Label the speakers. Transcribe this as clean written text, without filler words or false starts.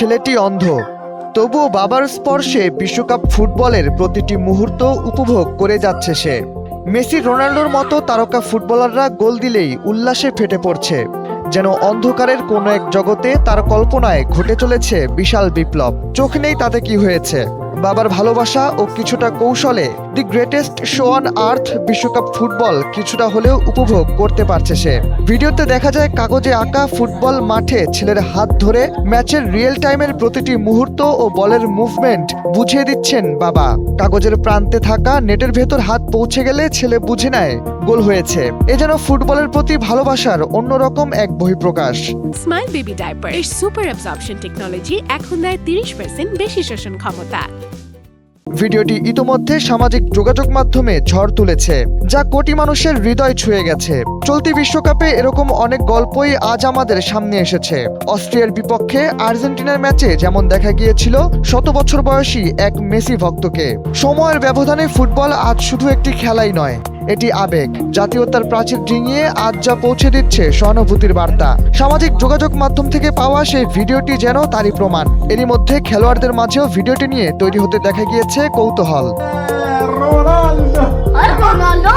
Speaker 1: ছেলেটি অন্ধ, তবুও বাবার স্পর্শে বিশ্বকাপ ফুটবলের প্রতিটি মুহূর্ত উপভোগ করে যাচ্ছে সে। মেসি, রোনাল্ডোর মতো তারকা ফুটবলাররা গোল দিলেই উল্লাসে ফেটে পড়ছে, যেন অন্ধকারের কোনো এক জগতে তার কল্পনায় ঘটে চলেছে বিশাল বিপ্লব। চোখ নেই তাতে কি হয়েছে, বাবার ভালোবাসা ও কিছুটা কৌশলে the greatest show on earth বিশ্বকাপ ফুটবল কিছুটা হলেও উপভোগ করতে পারছে সে। ভিডিওতে দেখা যায় কাগজে আঁকা ফুটবল মাঠে ছেলের হাত ধরে ম্যাচের রিয়েল টাইমের প্রতিটি মুহূর্ত ও বলের মুভমেন্ট বুঝিয়ে দিচ্ছেন বাবা। কাগজের প্রান্তে থাকা নেটের ভেতর হাত পৌঁছে গেলে ছেলে বুঝে নেয় গোল হয়েছে। এ যেন ফুটবলের প্রতি ভালোবাসার অন্যরকম এক বহিঃপ্রকাশ।
Speaker 2: স্মাইল বেবি ডাইপার এর সুপার অ্যাবজর্পশন টেকনোলজি এখন দেয় 30% বেশি শোষণ ক্ষমতা।
Speaker 1: ভিডিওটি ইতোমধ্যে সামাজিক যোগাযোগ মাধ্যমে ঝড় তুলেছে, যা কোটি মানুষের হৃদয় ছুঁয়ে গেছে। চলতি বিশ্বকাপে এরকম অনেক গল্পই আজ আমাদের সামনে এসেছে। অস্ট্রিয়ার বিপক্ষে আর্জেন্টিনার ম্যাচে যেমন দেখা গিয়েছিল শত বছর বয়সী এক মেসি ভক্তকে। সময়ের ব্যবধানে ফুটবল আজ শুধু একটি খেলাই নয়, এটি আবেগ। জাতীয়তার প্রাচীর ডিঙিয়ে আজ যা পৌঁছে দিচ্ছে সহানুভূতির বার্তা। সামাজিক যোগাযোগ মাধ্যম থেকে পাওয়া সেই ভিডিওটি যেন তারই প্রমাণ। এরই মধ্যে খেলোয়াড়দের মাঝেও ভিডিওটি নিয়ে তৈরি হতে দেখা গিয়েছে কৌতূহল।
Speaker 3: Ronaldo!